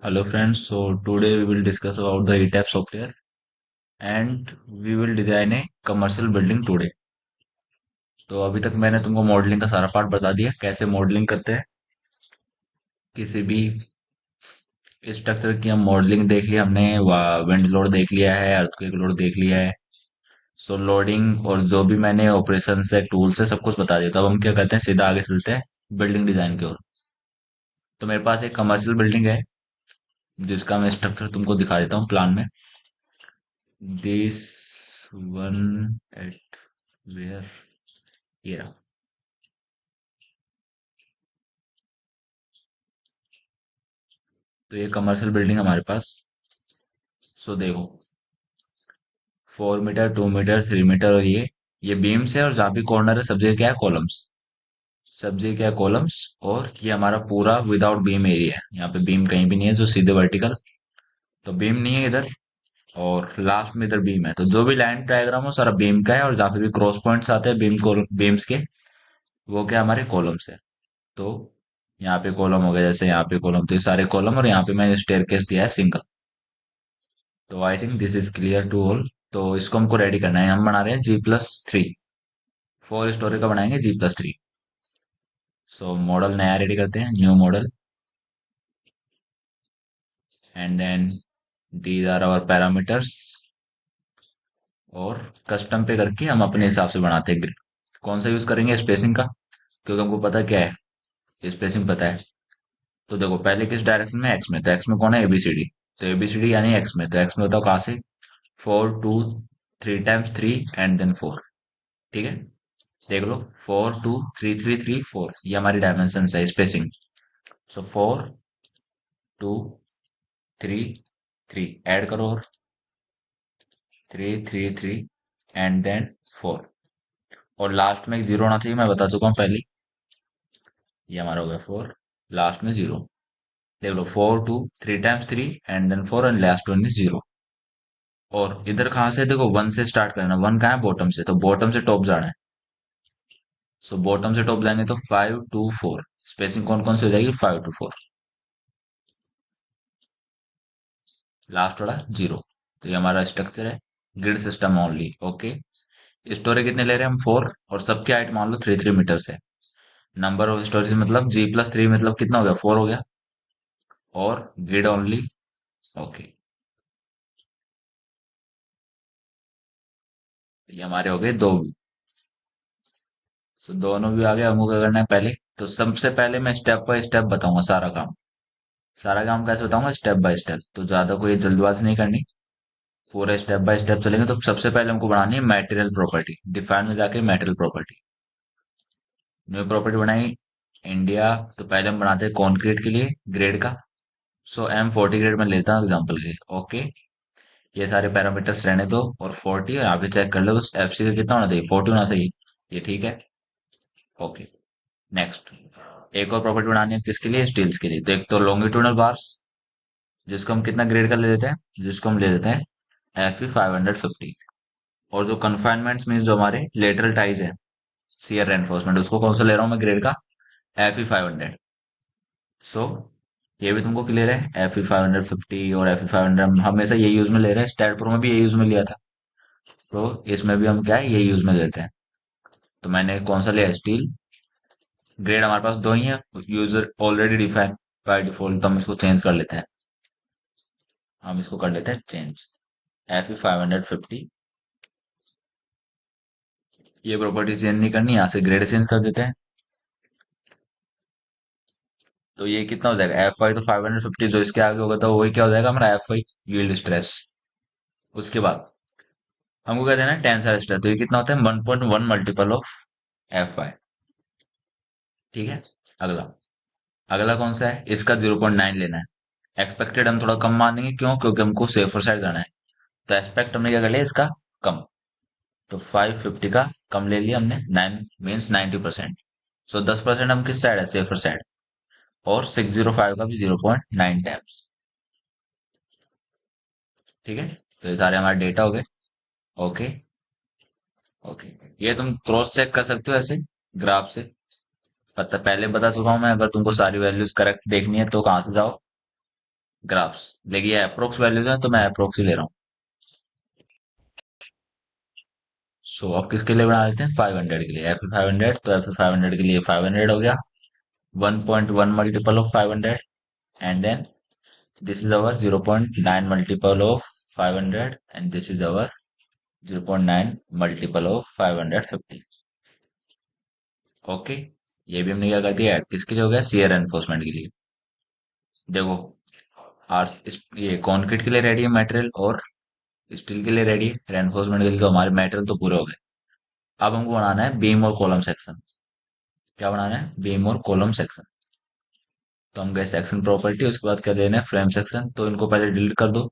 Hello friends, so today we will discuss about the E-type software and we will design a commercial building today. तो अभी तक मैंने तुमको modelling का सारा पार्ट बता दिया, कैसे मॉडलिंग करते हैं किसी भी स्ट्रक्चर की। हम मॉडलिंग देख लिया हमने, विंड लोड देख लिया है, अर्थक्वेक लोड देख लिया है। सो लोडिंग और जो भी मैंने ऑपरेशन से टूल से सब कुछ बता दिया। तो अब हम क्या करते हैं, सीधा आगे चलते हैं बिल्डिंग डिजाइन की ओर। तो मेरे पास एक कमर्शियल बिल्डिंग है जिसका मैं स्ट्रक्चर तुमको दिखा देता हूँ प्लान में। दिस वन एट वेयर, ये रहा। तो ये कमर्शियल बिल्डिंग हमारे पास। सो देखो, 4 मीटर, 2 मीटर, 3 मीटर, और ये बीम्स है, और जहाँ भी कॉर्नर है सब जगह क्या है, कॉलम्स। सब जगह क्या है, कॉलम्स। और ये हमारा पूरा विदाउट बीम एरिया है, यहाँ पे बीम कहीं भी नहीं है जो सीधे वर्टिकल। तो बीम नहीं है इधर, और लास्ट में इधर बीम है। तो जो भी लाइन डायग्राम हो सारा बीम का है, और जहाँ पे भी क्रॉस पॉइंट्स आते हैं बीम्स के, वो क्या हमारे कॉलम्स है। तो यहाँ पे कॉलम हो गया, जैसे यहाँ पे कॉलम, तो ये सारे कॉलम, और यहाँ पे मैंने स्टेयरकेस दिया है सिंगल। तो I think this is clear to all. तो इसको हमको रेडी करना है, हम बना रहे हैं G+3। 4 स्टोरी का बनाएंगे G+3। सो मॉडल नया रेडी करते हैं, new model. And then these are our parameters. और कस्टम पे करके हम अपने हिसाब से बनाते हैं ग्रिड। कौन सा यूज करेंगे, स्पेसिंग का, क्योंकि हमको पता क्या है, स्पेसिंग पता है। तो देखो, पहले किस डायरेक्शन में, एक्स में। तो एक्स में कौन है, ABCD। तो ABCD यानी एक्स में, तो एक्स में बताओ कहाँ से। 4 2 3 टाइम्स 3 एंड देन 4। ठीक है, देख लो, 4 2 3 3 3 4, ये हमारी डायमेंशन है, स्पेसिंग। सो 4 2 3 3 ऐड करो, और 3 3 3 एंड देन 4। और लास्ट में एक जीरो होना चाहिए, मैं बता चुका हूँ पहले। ये हमारा हो गया 4, लास्ट में जीरो। देख लो, 4 2 3 times 3 and then 4, and last one is zero. और इधर कहाँ से, देखो 1 से स्टार्ट करना। 1 कहाँ है, बॉटम से, तो बॉटम से टॉप जाना है। सो बॉटम से टॉप जाएंगे तो 5 2 4। स्पेसिंग कौन कौन सी हो जाएगी, 5 to 4। लास्ट वाला जीरो। तो ये हमारा स्ट्रक्चर है, grid system only. Okay, storage कितने ले रहे हैं हम, 4, और सबकी हाइट मान लो 3 3 मीटर से। नंबर ऑफ स्टोरेज मतलब G+3 मतलब कितना हो गया, 4 हो गया। और ग्रिड ओनली। ओके, ये हमारे हो गए दो। तो दोनों भी आ गए, हमको क्या करना है पहले। तो सबसे पहले मैं स्टेप बाय स्टेप बताऊंगा सारा काम। सारा काम कैसे बताऊंगा, स्टेप बाय स्टेप। तो ज्यादा कोई जल्दबाजी नहीं करनी, पूरा स्टेप बाय स्टेप चलेंगे। तो सबसे पहले हमको बनानी है मटेरियल प्रॉपर्टी। डिफाइन में जाके मटेरियल प्रॉपर्टी, न्यू प्रॉपर्टी बनाई, इंडिया। तो पहले हम बनाते हैं कॉन्क्रीट के लिए ग्रेड का। सो M40 ग्रेड में लेता हूँ एग्जांपल के लिए। ओके, ये सारे पैरामीटर्स रहने दो, और 40, और यहाँ पे चेक कर लो उस FC का कितना होना चाहिए, 40 होना चाहिए। ये ठीक है। Okay, next. एक और प्रॉपर्टी बनानी है किसके लिए, स्टील्स के लिए। तो एक तो लॉन्गिट्यूडनल बार्स, जिसको हम कितना ग्रेड का ले लेते हैं, जिसको हम ले लेते हैं FE 550। और जो कन्फाइनमेंट्स मीन जो हमारे लेटरल टाइज है, शियर रेनफोर्समेंट, उसको कौन सा ले रहा हूँ मैं ग्रेड का, FE 500। सो ये भी तुमको क्लियर है, FE 550 और FE 500 हम हमेशा ये यूज में ले रहे हैं। स्टैट प्रो में भी ये यूज में लिया था, तो इसमें भी हम क्या है, ये यूज में लेते हैं। तो मैंने कौन सा लिया, स्टील। ग्रेड हमारे पास दो ही है, user already define by default, तो हम इसको चेंज कर लेते हैं। हम इसको कर लेते हैं चेंज, FE 550। ये प्रॉपर्टी चेंज नहीं करनी, यहाँ से ग्रेड चेंज कर देते हैं। तो ये कितना हो जाएगा, FI तो 550, जो इसके आगे होगा तो वही क्या हो जाएगा हमारा, FI यील्ड स्ट्रेस। उसके बाद हमको क्या देना है, टेंसाइल स्ट्रेस। तो ये कितना होता है, 1.1 मल्टीपल ऑफ FI। ठीक है, अगला। अगला कौन सा है, इसका 0.9 लेना है। एक्सपेक्टेड हम थोड़ा कम मानेंगे, क्यों, क्योंकि हमको सेफर साइड जाना है। तो एक्सपेक्ट हमने क्या कर लिया, इसका कम। तो 550 का कम ले लिया हमने, 9 मीन्स 90%। सो 10% हम किस साइड है, सेफर साइड। और 605 का भी 0.9 टाइम्स। ठीक है, तो ये सारे हमारे डेटा हो गए। ओके। ओके, ये तुम क्रॉस चेक कर सकते हो ऐसे ग्राफ से। पता पहले बता चुका हूं मैं, अगर तुमको सारी वैल्यूज करेक्ट देखनी है तो कहाँ से जाओ, ग्राफ्स। देखिए अप्रोक्स वैल्यूज हैं तो मैं अप्रोक्स ही ले रहा हूँ। सो अब किसके लिए बना लेते हैं, 500 के लिए, FE 500, तो FE 500 के लिए 500 हो गया, 1.1 multiple of 500, and then this is our 0.9 multiple of 500, and this is our 0.9 multiple of 550। Okay, ये भी हमने क्या कर दिया ऐड, किसके लिए हो गया, शियर एनफोर्समेंट के लिए। देखो आर ये कॉन्क्रीट के लिए रेडी है मटेरियल, और स्टील के लिए रेडी है रेनफोर्समेंट के लिए, तो हमारे मटेरियल तो पूरे हो गए। अब हमको बनाना है बीम और कॉलम सेक्शन। क्या बनाना है, बीम और कॉलम सेक्शन। तो हम गए सेक्शन प्रॉपर्टी, उसके बाद क्या देना है, फ्रेम सेक्शन। तो इनको पहले डिलीट कर दो,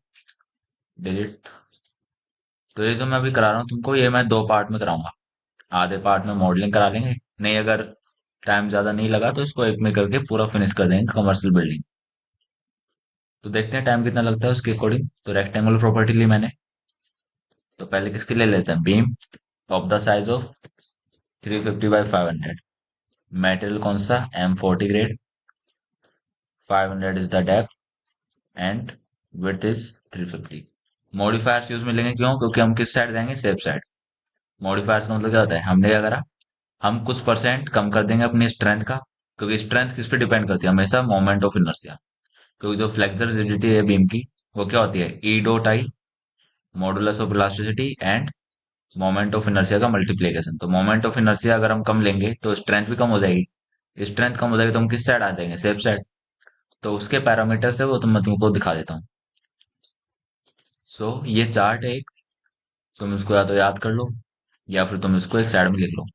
डिलीट। तो ये जो मैं अभी करा रहा हूँ तुमको, ये मैं 2 पार्ट में कराऊंगा। आधे पार्ट में मॉडलिंग करा लेंगे, नहीं अगर टाइम ज्यादा नहीं लगा तो इसको एक में करके पूरा फिनिश कर देंगे कमर्शियल बिल्डिंग। तो देखते हैं टाइम कितना लगता है उसके अकॉर्डिंग। तो रेक्टेंगुलर प्रॉपर्टी ली मैंने, तो पहले किसके ले लेते हैं, beam of the size of 350 by 500। Material कौन सा, M40 grade, 500 is the depth, and width is 350। Modifiers use में लेंगे क्यों, क्योंकि हम किस साइड देंगे, सेफ साइड। मॉडिफायर्स का मतलब क्या होता है, हमने क्या करा, हम कुछ परसेंट कम कर देंगे अपनी स्ट्रेंथ का, क्योंकि स्ट्रेंथ किस पे डिपेंड करती है, हमेशा मोमेंट ऑफ इनर्शिया। क्योंकि जो फ्लेक्सर रिजिडिटी है बीम की, वो क्या होती है, E dot I modulus of elasticity end moment of inertia का मल्टीप्लीकेशन। तो मोमेंट ऑफ इनर्शिया अगर हम कम लेंगे तो स्ट्रेंथ भी कम हो जाएगी, स्ट्रेंथ कम हो जाएगी तो हम किस साइड आ जाएंगे, सेफ साइड। तो उसके पैरामीटर्स है वो, तो मैं तुमको दिखा देता हूँ। सो ये चार्ट है एक, तुम इसको या तो याद कर लो, या फिर तुम इसको एक साइड में लिख लो,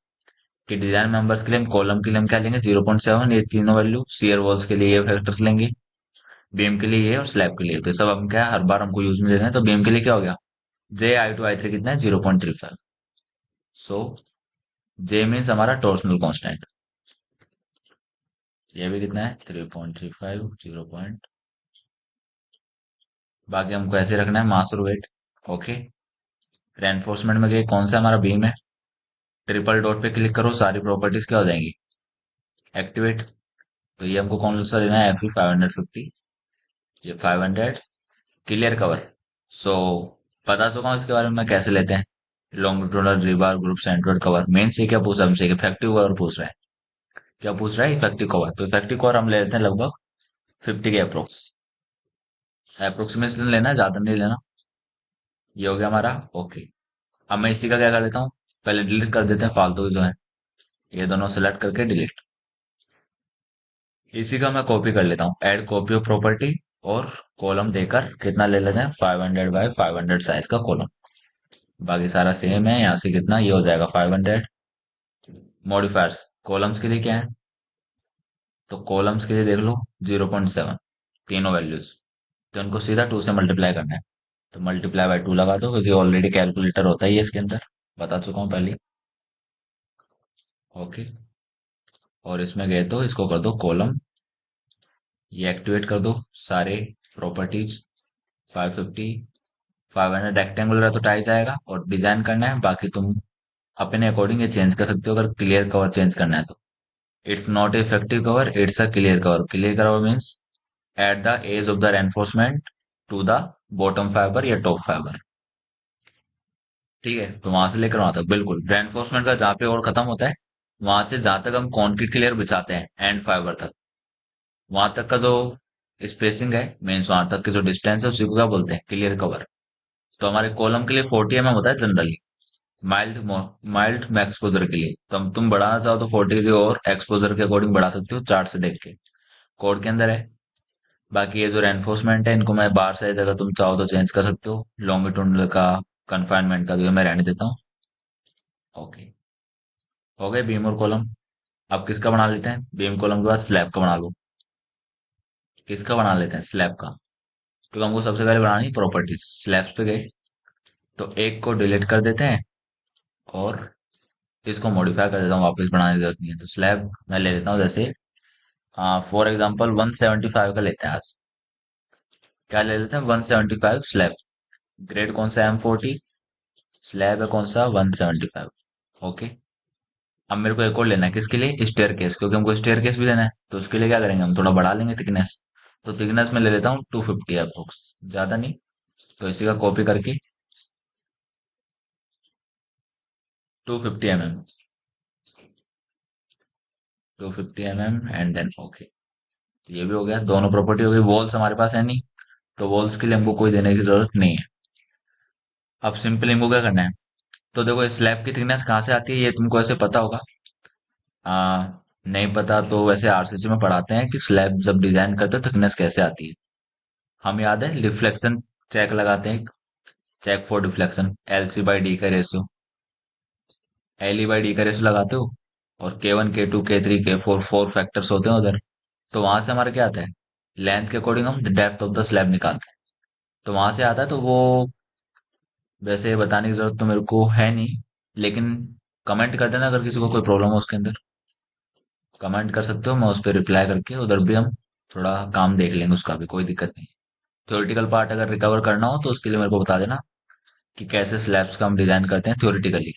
कि डिजाइन मेंबर्स के लिए हम कॉलम के लिए हम क्या लेंगे, 0.7, ये तीनों वैल्यू, शियर वॉल्स के लिए ये फैक्टर्स लेंगे, बीम के लिए ये, और स्लैब के लिए। तो सब हम क्या है, हर बार हमको यूज में लेना है। तो बीम के लिए क्या हो गया, Ji2I3 कितना है, 0.35। सो J मीन्स हमारा टॉर्सनल कांस्टेंट, ये भी कितना है, 3.35, 0 बाकी हमको ऐसे रखना है, मास और वेट। ओके, रेनफोर्समेंट में गए, कौन सा हमारा बीम है, ट्रिपल डॉट पे क्लिक करो, सारी प्रॉपर्टीज क्या हो जाएंगी, एक्टिवेट। तो ये हमको कौन सा लेना है, FE 550, ये 500, क्लियर कवर। सो बता चुका हूँ इसके बारे में कैसे लेते हैं, longitudinal रिबार group centroid cover. Main से क्या पूछ रहा है हमसे, इफेक्टिव कवर पूछ रहा है। क्या पूछ रहा है, इफेक्टिव कवर। तो इफेक्टिव कवर हम ले लेते हैं लगभग 50 के अप्रोक्स, अप्रोक्सीमेशन लेना है, ज्यादा नहीं लेना। ये हो गया हमारा। ओके, अब मैं इसी का क्या कर लेता हूँ, पहले डिलीट कर देते हैं फालतू जो है, ये दोनों सेलेक्ट करके डिलीट। इसी का मैं कॉपी कर लेता हूँ, ऐड कॉपी ऑफ प्रॉपर्टी, और कॉलम देकर कितना ले लेते हैं, 500 बाई 500 साइज का कॉलम। बाकी सारा सेम है, यहाँ से कितना ये हो जाएगा 500। मॉडिफायर्स कॉलम्स के लिए क्या है, तो कॉलम्स के लिए देख लो 0.7, तीनों वैल्यूज। तो इनको सीधा 2 से मल्टीप्लाई करना है, तो मल्टीप्लाई बाय 2 लगा दो, क्योंकि ऑलरेडी कैलकुलेटर होता ही है इसके अंदर, बता चुका हूँ पहले। ओके, और इसमें गए तो इसको कर दो कॉलम, ये एक्टिवेट कर दो सारे प्रॉपर्टीज। 550, 500 रेक्टेंगुलर है तो टाइज आएगा, और डिजाइन करना है, बाकी तुम अपने अकॉर्डिंग ये चेंज कर सकते हो, अगर क्लियर कवर चेंज करना है तो। It's not effective cover, it's a clear cover. Clear cover means at the edge of the reinforcement to the bottom fibre या टॉप फाइबर। ठीक है, तो वहां से लेकर वहां तक बिल्कुल रेनफोर्समेंट का जहां पे और खत्म होता है, वहां से जहां तक हम कंक्रीट की लेयर बिछाते हैं एंड फाइबर तक, वहां तक का जो स्पेसिंग है, मीन्स वहां तक की जो डिस्टेंस है, उसी को क्या बोलते हैं, क्लियर कवर। तो हमारे कॉलम के लिए 40 mm होता है जनरली, माइल्ड माइल्ड एक्सपोजर के लिए। तो तुम बढ़ाना चाहो तो 40 से, और एक्सपोजर के अकॉर्डिंग बढ़ा सकते हो, चार्ट से देख के, कोड के अंदर है। बाकी ये जो रेनफोर्समेंट है, इनको मैं बार साइज अगर तुम चाहो तो चेंज कर सकते हो, लॉन्गिट्यूडनल का, कन्फाइनमेंट का, जो मैं रहने देता हूँ। ओके, हो गए बीम और कॉलम। अब किसका बना लेते हैं, बीम कॉलम के बाद स्लैब का बना लो। किसका बना लेते हैं, स्लैब का, क्योंकि हमको सबसे पहले बनानी है प्रॉपर्टीज। स्लैब्स पे गए तो एक को डिलीट कर देते हैं, और इसको मॉडिफाई कर देता हूँ, वापस बनाने की जरूरत नहीं है। तो स्लैब मैं ले लेता हूँ, जैसे फॉर एग्जाम्पल 175 का लेते हैं आज। क्या ले लेते हैं, 175 स्लैब। ग्रेड कौन सा, M40। स्लैब है कौन सा, 175। ओके, अब मेरे को एक और लेना है, किसके लिए, स्टेयर केस, क्योंकि हमको स्टेयर केस भी लेना है। तो उसके लिए क्या करेंगे, हम थोड़ा बढ़ा लेंगे थिकनेस, तो थिकनेस में ले लेता हूँ 250 अप्रोक्स, ज्यादा नहीं। तो इसी का कॉपी करके 250 mm, 250 mm and then okay. ये भी हो गया, दोनों प्रॉपर्टी हो गई। वॉल्स हमारे पास है नहीं, तो वॉल्स के लिए हमको कोई देने की जरूरत नहीं है। अब सिंपल इनको क्या करना है, तो देखो स्लैब की थिकनेस कहाँ से आती है ये तुमको ऐसे पता होगा। आ, नहीं पता तो वैसे आरसीसी में पढ़ाते हैं कि स्लैब जब डिजाइन करते हैं थिकनेस कैसे आती है। हम याद है डिफ्लेक्शन चेक लगाते हैं, चेक फॉर डिफ्लेक्शन, LC/D का रेशियो, LE/D का रेशियो लगाते हो। और K1 K2 K3 K4 four factors होते हैं उधर। तो वहां से हमारा क्या आता है, लेंथ के अकॉर्डिंग हम डेप्थ ऑफ द स्लैब निकालते हैं। तो वहां से आता है, तो वो वैसे बताने की जरूरत तो मेरे को है नहीं, लेकिन कमेंट कर देना अगर किसी को कोई प्रॉब्लम हो उसके अंदर। कमेंट कर सकते हो, मैं उस पर रिप्लाई करके उधर भी हम थोड़ा काम देख लेंगे, उसका भी कोई दिक्कत नहीं। थ्योरेटिकल पार्ट अगर रिकवर करना हो तो उसके लिए मेरे को बता देना कि कैसे स्लैब्स का हम डिजाइन करते हैं थ्योरेटिकली,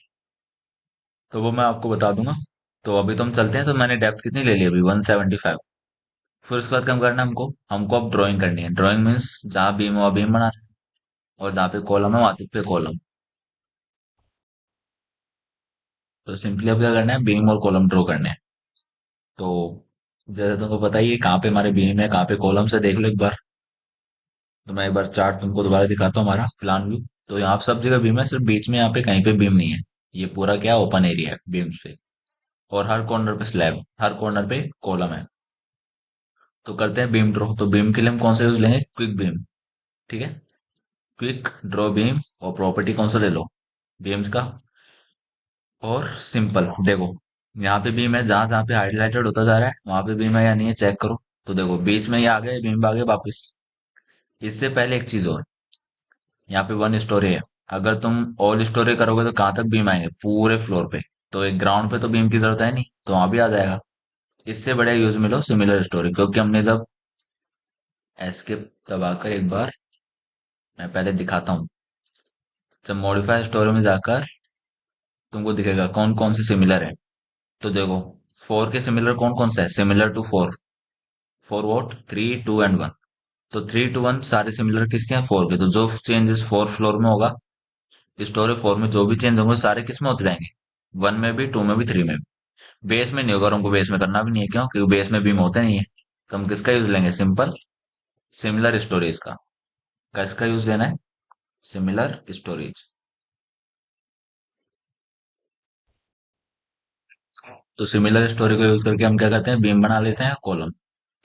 तो वो मैं आपको बता दूंगा। तो अभी तो हम चलते हैं, तो मैंने डेप्थ कितनी ले ली अभी, 175। फिर उसके बाद क्या करना है हमको, अब ड्राइंग करनी है। ड्राइंग मीन्स जहाँ बीम हो बीम बनाना है, और जहाँ पे कॉलम है वहां पे कॉलम। तो सिंपली अब क्या करना है, बीम और कॉलम ड्रॉ करने हैं। तो जैसे तुमको पता ही है कहाँ पे हमारे बीम है कहाँ पे कॉलम से, देख लो एक बार। तो मैं एक बार चार्ट तुमको दोबारा दिखाता हूँ, हमारा प्लान व्यू। तो यहाँ सब जगह बीम है, सिर्फ बीच में यहाँ पे कहीं पे बीम नहीं है। ये पूरा क्या ओपन एरिया है बीम्स पे। और हर कॉर्नर पे स्लैब, हर कॉर्नर पे कॉलम है। तो करते हैं बीम ड्रॉ। तो बीम के लिए हम कौन सा यूज लेंगे, क्विक बीम। ठीक है, क्विक ड्रॉ बीम। और प्रॉपर्टी कौन सा ले लो, बीम्स का। और सिंपल देखो, यहाँ पे बीम है, जहां जहां पे हाईलाइटेड होता जा रहा है वहां पे बीम है या नहीं है चेक करो। तो देखो बीच में ये आ गए, बीम आ गए वापिस। इससे पहले एक चीज और, यहाँ पे 1 स्टोरी है। अगर तुम ऑल स्टोरी करोगे तो कहाँ तक बीम आएंगे, पूरे फ्लोर पे। तो एक ग्राउंड पे तो बीम की जरूरत है नहीं, तो वहां भी आ जाएगा। इससे बढ़िया यूज मिलो सिमिलर स्टोरी, क्योंकि हमने जब एस्केप दबाकर एक बार, मैं पहले दिखाता हूँ। जब मॉडिफाई स्टोरी में जाकर तुमको दिखेगा कौन कौन से सिमिलर है। तो देखो, 4 के सिमिलर कौन कौन सा है, सिमिलर टू 4। 4 what, 3 2 and 1। तो 3 to 1 सारे सिमिलर किसके हैं, 4 के। तो जो चेंजेस 4 फ्लोर में होगा, स्टोरी 4 में जो भी चेंज होंगे सारे किस में होते जाएंगे, 1 में भी, 2 में भी, 3 में भी। बेस में नहीं होगा, और हमको बेस में करना भी नहीं है, क्यों, क्योंकि बेस में बीम होते नहीं है। तो हम किसका यूज लेंगे, सिंपल सिमिलर स्टोरेज का। किसका यूज लेना है, सिमिलर स्टोरेज। तो सिमिलर स्टोरी को यूज करके हम क्या करते हैं, बीम बना लेते हैं कॉलम।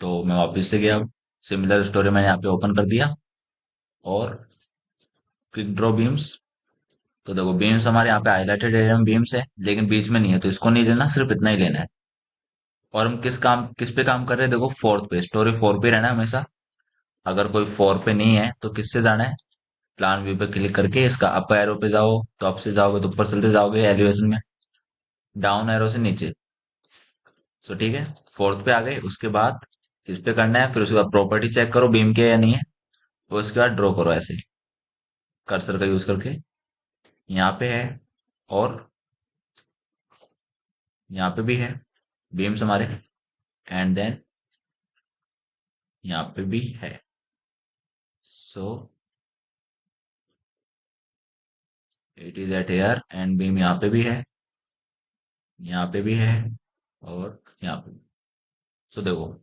तो मैं वापस से गया, सिमिलर स्टोरी मैंने यहाँ पे ओपन कर दिया। और क्विक ड्रॉ बीम्स। तो देखो बीम्स हमारे यहाँ पे हाईलाइटेड एरिया में बीम्स है, लेकिन बीच में नहीं है, तो इसको नहीं लेना, सिर्फ इतना ही लेना है। और हम किस पे काम कर रहे हैं, देखो फोर्थ पे, स्टोरी 4 पे रहना है हमेशा। अगर कोई 4 पे नहीं है तो किससे जाना है, प्लान व्यू पे क्लिक करके इसका अप एरो पे जाओ, तो अप से जाओगे तो ऊपर चलते जाओगे एलिवेशन में, डाउन एरो से नीचे। तो ठीक है, फोर्थ पे आ गए। उसके बाद इस पे करना है, फिर उसके बाद प्रॉपर्टी चेक करो बीम के या नहीं है। तो उसके बाद ड्रॉ करो ऐसे, कर्सर का यूज करके। यहाँ पे है, और यहाँ पे भी है बीम्स हमारे। एंड देन यहाँ पे भी है। So it is at air, and beam यहाँ पे भी है, यहाँ पे भी है, और यहाँ पे भी। सो देखो,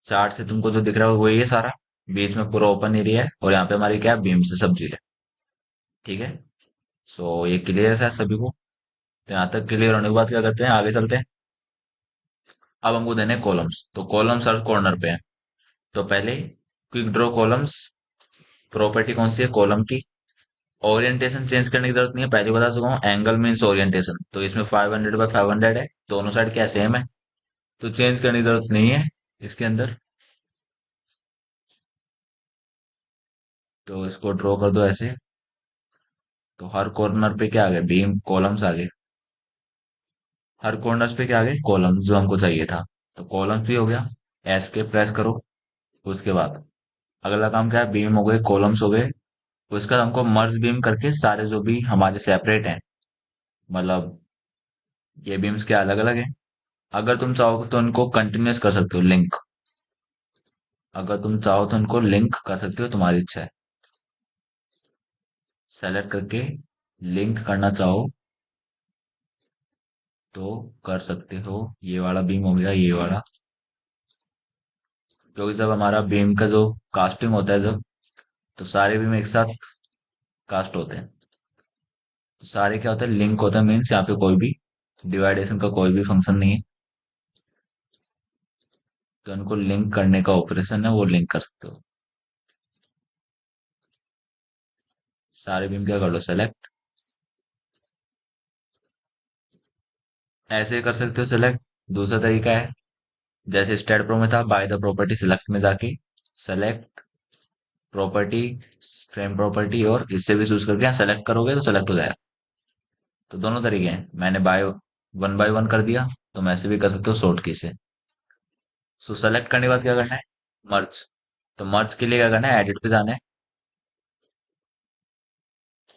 चार्ट से तुमको जो दिख रहा है वो ये सारा, बीच में पूरा ओपन एरिया है, और यहाँ पे हमारी क्या है, बीम से सब्जी है। ठीक है, सो ये क्लियर है सभी को। तो यहाँ तक क्लियर होने के बाद क्या करते हैं, आगे चलते हैं। अब हमको देने कॉलम्स, तो कॉलम्स हर कॉर्नर पे है। तो पहले क्विक ड्रॉ कॉलम्स, प्रॉपर्टी कौन सी है, कॉलम की। ओरिएंटेशन चेंज करने की जरूरत नहीं है, पहले बता चुका हूँ, एंगल मीन्स ओरिएंटेशन। तो इसमें 500 बाय 500 है, दोनों साइड क्या सेम है, तो चेंज करने की जरूरत नहीं है इसके अंदर। तो इसको ड्रॉ कर दो ऐसे। तो हर कॉर्नर पे क्या आ गए, बीम कॉलम्स आ गए। हर कॉर्नर्स पे क्या आ गए, कॉलम जो हमको चाहिए था। तो कॉलम्स भी हो गया, एस के प्रेस करो। उसके बाद अगला काम क्या है, बीम हो गए, कॉलम्स हो गए। उसका हमको मर्ज बीम करके सारे जो भी हमारे सेपरेट हैं, मतलब ये बीम्स क्या अलग अलग है, अगर तुम चाहो तो इनको कंटिन्यूस कर सकते हो लिंक। अगर तुम चाहो तो इनको लिंक कर सकते हो, तुम्हारी इच्छा है। सेलेक्ट करके लिंक करना चाहो तो कर सकते हो। ये वाला बीम हो गया, ये वाला। क्योंकि जब हमारा बीम का जो कास्टिंग होता है जब, तो सारे बीम एक साथ कास्ट होते हैं। तो सारे क्या होते हैं, लिंक होता है। मीन्स यहाँ पे कोई भी डिवाइडेशन का कोई भी फंक्शन नहीं है। तो इनको लिंक करने का ऑपरेशन है, वो लिंक कर सकते हो। सारे बीम क्या कर लो, सेलेक्ट। ऐसे ही कर सकते हो सेलेक्ट। दूसरा तरीका है, जैसे स्टेट प्रो में था, बाय द प्रॉपर्टी सिलेक्ट में जाके सेलेक्ट प्रॉपर्टी, फ्रेम प्रॉपर्टी, और इससे भी चूज करके सेलेक्ट करोगे तो सेलेक्ट हो जाएगा। तो दोनों तरीके हैं। मैंने बाय वन कर दिया, तो मैं ऐसे भी कर सकते हो शॉर्ट की से। सो सेलेक्ट करने के बाद क्या करना है, मर्ज। तो मर्ज के लिए क्या करना है, एडिट पे जाना है,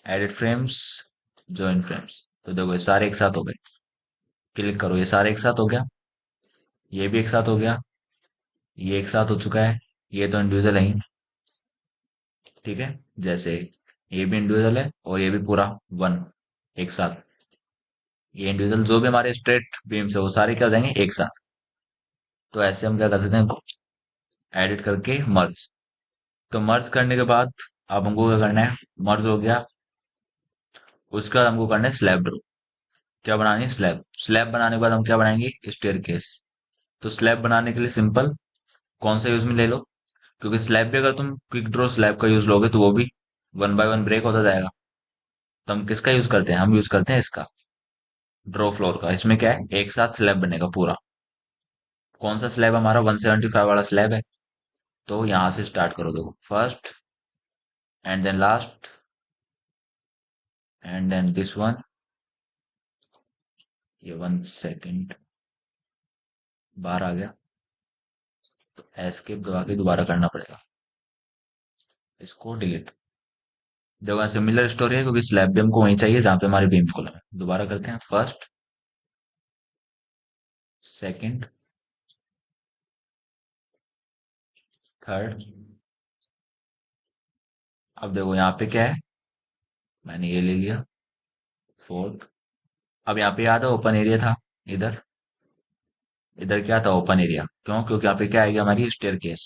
एडिट फ्रेम्स, जॉइन फ्रेम्स। तो देखो ये सारे एक साथ हो गए। क्लिक करो, ये सारे एक साथ हो गया। ये भी एक साथ हो गया। ये एक साथ हो चुका है। ये तो इंडिविजुअल है ही, ठीक है। जैसे ये भी इंडिविजुअल है और ये भी पूरा वन एक साथ। ये इंडिविजुअल जो भी हमारे स्ट्रेट बीम्स है वो सारे क्या हो जाएंगे, एक साथ। तो ऐसे हम क्या कर सकते हैं, एडिट करके मर्ज। तो मर्ज करने के बाद अब हमको क्या करना है, मर्ज हो गया। उसके बाद हमको करना है स्लैब ड्रॉ। क्या बनानी है, स्लैब। स्लैब बनाने के बाद हम क्या बनाएंगे, स्टेयरकेस। तो स्लैब बनाने के लिए सिंपल, कौन सा यूज में ले लो, क्योंकि स्लैब भी अगर तुम क्विक ड्रॉ स्लैब का यूज लोगे तो वो भी वन बाय वन ब्रेक होता जाएगा। तो हम किसका यूज करते हैं, हम यूज करते हैं इसका, ड्रॉ फ्लोर का। इसमें क्या है, एक साथ स्लैब बनेगा पूरा। कौन सा स्लैब, हमारा 175 वाला स्लैब है। तो यहां से स्टार्ट करो, देखो first and then last and then this one. ये 1 सेकेंड बाहर आ गया, तो एस्केप दबा के दोबारा करना पड़ेगा, इसको डिलीट। देखो सिमिलर स्टोरी है, क्योंकि स्लैब भी हमको वहीं चाहिए जहां पे हमारे बीम्स कॉलम है। दोबारा करते हैं, फर्स्ट, सेकंड, थर्ड। अब देखो यहाँ पे क्या है, मैंने ये ले लिया, फोर्थ। अब यहाँ पे याद है ओपन एरिया था, इधर। इधर क्या था, ओपन एरिया। क्यों, क्योंकि यहाँ पे क्या आएगी, हमारी स्टेयर केस।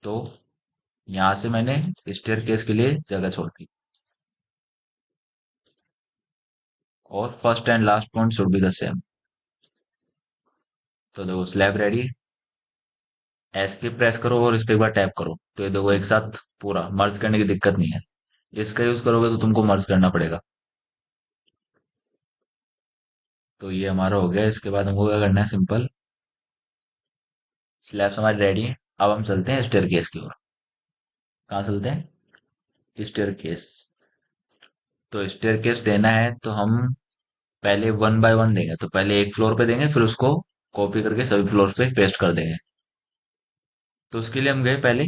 तो यहाँ से मैंने स्टेयर केस के लिए जगह छोड़ दी। और first and last point should be the same. तो देखो स्लैब रेडी। एस्केप प्रेस करो और इस पे एक बार टैप करो, तो ये देखो एक साथ पूरा मर्ज करने की दिक्कत नहीं है। इसका यूज करोगे तो तुमको मर्ज करना पड़ेगा। तो ये हमारा हो गया। इसके बाद हमको क्या करना है, सिंपल, स्लैब्स हमारी रेडी है। अब हम चलते हैं स्टेयर केस की ओर। कहाँ चलते हैं, स्टेयर केस। तो स्टेयर केस देना है तो हम पहले वन बाय वन देंगे। तो पहले एक फ्लोर पे देंगे, फिर उसको कॉपी करके सभी फ्लोर पे पेस्ट कर देंगे। तो उसके लिए हम गए पहले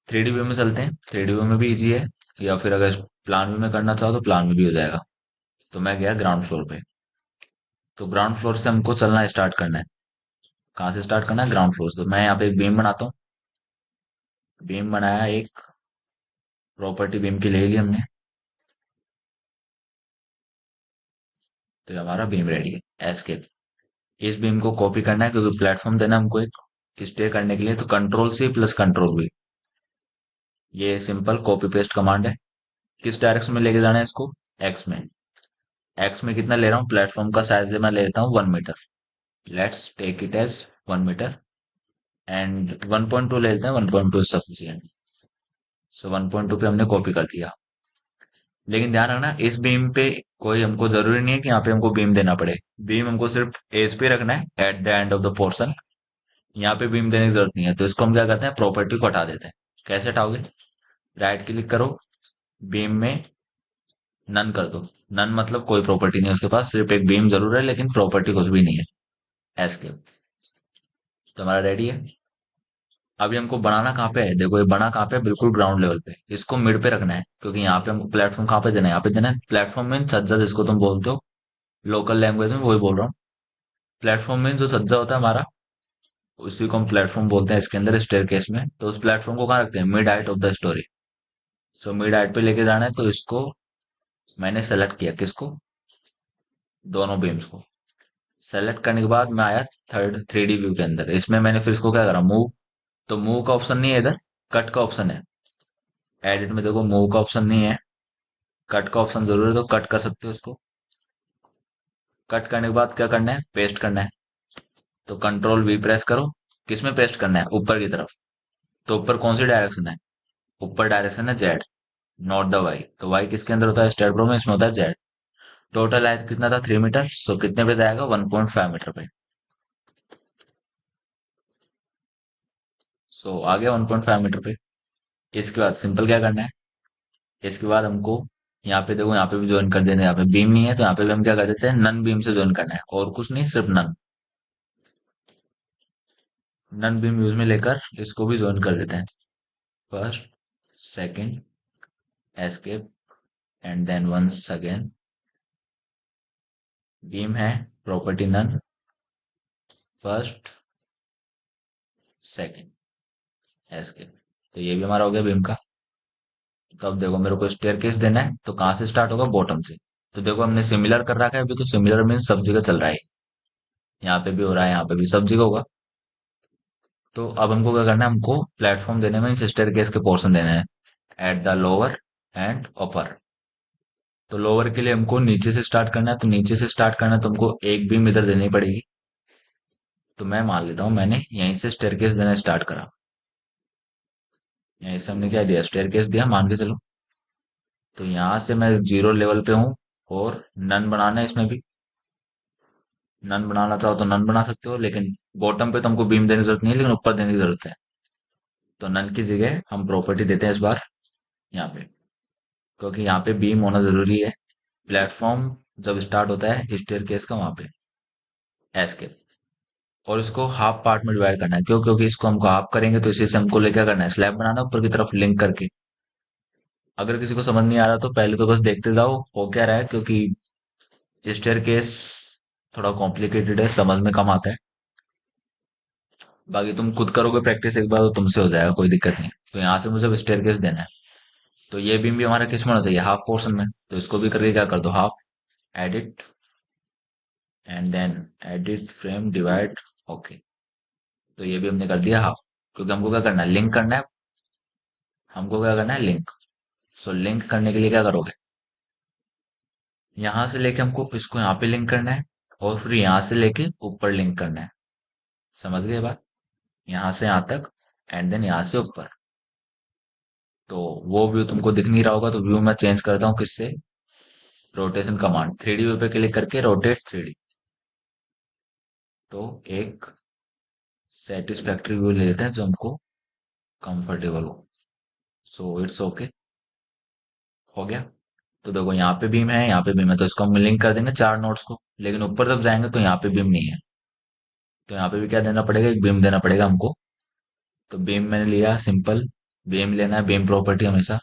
3D व्यू में, चलते हैं। 3D व्यू में भी इजी है, या फिर अगर प्लान व्यू में करना चाहो तो प्लान में भी हो जाएगा। तो मैं गया ग्राउंड फ्लोर पे। तो ग्राउंड फ्लोर से हमको चलना स्टार्ट करना है। कहाँ से स्टार्ट करना है, ग्राउंड फ्लोर से। तो मैं यहाँ पे एक बीम बनाता हूँ। बीम बनाया, एक प्रॉपर्टी बीम की ले ली हमने। तो ये हमारा बीम रेडी है, एस्केप। इस बीम को कॉपी करना है, क्योंकि प्लेटफॉर्म देना है हमको एक स्टे करने के लिए। तो control C plus control V, ये सिंपल कॉपी पेस्ट कमांड है। किस डायरेक्शन में लेके जाना है इसको, एक्स में। एक्स में कितना ले रहा हूँ, प्लेटफॉर्म का साइज मैं ले लेता हूँ 1 metre. Let's take it as 1 metre. And 1.2 ले लेते हैं, 1.2 सफिशियंट। सो 1.2 पे हमने कॉपी कर दिया। लेकिन ध्यान रखना, इस बीम पे कोई हमको जरूरी नहीं है कि यहाँ पे हमको बीम देना पड़े। बीम हमको सिर्फ एज पे रखना है, at the end of the portion. यहाँ पे बीम देने की जरूरत नहीं है। तो इसको हम क्या करते हैं, प्रॉपर्टी को हटा देते हैं। कैसे हटाओगे, राइट क्लिक करो, बीम में नन कर दो। नन मतलब कोई प्रॉपर्टी नहीं है उसके पास, सिर्फ एक बीम जरूर है लेकिन प्रॉपर्टी कुछ भी नहीं है। एस्केप। तो हमारा रेडी है। अभी हमको बनाना कहाँ पे है, देखो ये बना कहाँ पे है, बिल्कुल ग्राउंड लेवल पे। इसको मिड पे रखना है, क्योंकि यहाँ पे हमको प्लेटफॉर्म कहाँ पे देना है, यहाँ पे देना है। प्लेटफॉर्म मीन सज्जा, जिसको तुम बोलते हो लोकल लैंग्वेज में, वही बोल रहा हूँ। प्लेटफॉर्म मीन जो सज्जा होता है हमारा, उसी को हम प्लेटफॉर्म बोलते हैं इसके अंदर स्टेयरकेस में। तो उस प्लेटफॉर्म को कहाँ रखते हैं? Mid height of the story. So mid height पे लेके जाना है, तो इसको मैंने सेलेक्ट किया, किसको? दोनों बीम्स को सेलेक्ट करने के बाद मैं आया थर्ड 3D व्यू के अंदर। इसमें मैंने फिर इसको क्या करा, मूव। तो मूव का ऑप्शन नहीं है इधर, कट का ऑप्शन है। एडिट में देखो मूव का ऑप्शन नहीं है, कट का ऑप्शन जरूर है, तो कट कर सकते हो इसको। कट करने के बाद क्या करना है? पेस्ट करना है। तो कंट्रोल वी प्रेस करो। किसमें पेस्ट करना है? ऊपर की तरफ। तो ऊपर कौन सी डायरेक्शन है? ऊपर डायरेक्शन है जेड, नॉट द वाई। तो वाई किसके अंदर होता है? स्टेट प्रो में, इसमें होता है जेड। टोटल हाइट कितना था? 3 मीटर। सो कितने पे जाएगा? 1.5 मीटर पे। सो आ गया 1.5 मीटर पे। इसके बाद सिंपल क्या करना है? इसके बाद हमको यहाँ पे देखो, यहाँ पे भी ज्वाइन कर देना है। यहाँ पे बीम नहीं है, तो यहाँ पे भी हम क्या कर देते हैं? नन बीम से ज्वाइन करना है, और कुछ नहीं, सिर्फ नन। नन बीम यूज में लेकर इसको भी ज्वाइन कर देते हैं। First, second, escape, and then once again. Beam है, property none, first, second, escape. तो ये भी हमारा हो गया बीम का। तो अब देखो, मेरे को स्टेयरकेस देना है, तो कहाँ से स्टार्ट होगा? बॉटम से। तो देखो, हमने सिमिलर कर रखा है अभी, तो सिमिलर मीन सब जगह चल रहा है। यहाँ पे भी हो रहा है, यहाँ पे भी, सब जगह होगा। तो अब हमको क्या करना है? हमको प्लेटफॉर्म देने में स्टेयरकेस के पोर्शन देने हैं, at the lower and upper. तो लोअर के लिए हमको नीचे से स्टार्ट करना है, तो नीचे से स्टार्ट करना है, तो हमको एक बीम इधर देनी पड़ेगी। तो मैं मान लेता हूँ मैंने यहीं से स्टेयरकेस देना स्टार्ट करा। यहीं से हमने क्या दिया? स्टेयरकेस दिया, मान के चलो। तो यहाँ से मैं 0 लेवल पे हूँ, और नन बनाना है इसमें भी। नन बनाना चाहो तो नन बना सकते हो, लेकिन बॉटम पे तो हमको बीम देने की जरूरत नहीं है, लेकिन ऊपर देने की जरूरत है। तो नन की जगह हम प्रॉपर्टी देते हैं इस बार यहाँ पे, क्योंकि यहाँ पे बीम होना जरूरी है। प्लेटफॉर्म जब स्टार्ट होता है स्टेयरकेस का, वहां पे एस्केप। और इसको हाफ पार्ट में डिवाइड करना है, क्यों? क्योंकि इसको हमको हाफ करेंगे, तो इसी से हमको क्या करना है? स्लैब बनाना है ऊपर की तरफ लिंक करके। अगर किसी को समझ नहीं आ रहा, तो पहले तो बस देखते जाओ हो क्या रहा है, क्योंकि स्टेयरकेस थोड़ा कॉम्प्लिकेटेड है, समझ में कम आता है। बाकी तुम खुद करोगे प्रैक्टिस एक बार, तो तुमसे हो जाएगा, कोई दिक्कत नहीं। तो यहाँ से मुझे स्टेयरकेस देना है। तो ये बीम भी हमारा किस में होना चाहिए? हाफ पोर्शन में। तो इसको भी करके क्या कर दो? Half, edit, and then edit frame divide. Okay. तो ये भी हमने कर दिया हाफ, क्योंकि हमको क्या करना है? लिंक करना है। हमको क्या करना है? लिंक। सो लिंक करने के लिए क्या करोगे? यहां से लेके हमको इसको यहाँ पे लिंक करना है, और फिर यहाँ से लेके ऊपर लिंक करना है। समझ गए बात? यहाँ से यहाँ तक, एंड देन यहाँ से ऊपर। तो वो व्यू तुमको दिख नहीं रहा होगा, तो व्यू मैं चेंज करता हूँ किससे? रोटेशन कमांड, 3D व्यू पे क्लिक करके रोटेट 3D। तो एक सेटिस्फैक्ट्री व्यू ले लेते हैं जो हमको कंफर्टेबल हो। सो इट्स ओके, हो गया। तो देखो, यहाँ पे बीम है, यहाँ पे बीम है, तो इसको हम लिंक कर देंगे चार नोड्स को। लेकिन ऊपर जब जाएंगे, तो यहाँ पे बीम नहीं है। तो यहाँ पे भी क्या देना पड़ेगा? एक बीम देना पड़ेगा हमको। तो बीम मैंने लिया, सिंपल। बीम लेना है, बीम प्रॉपर्टी हमेशा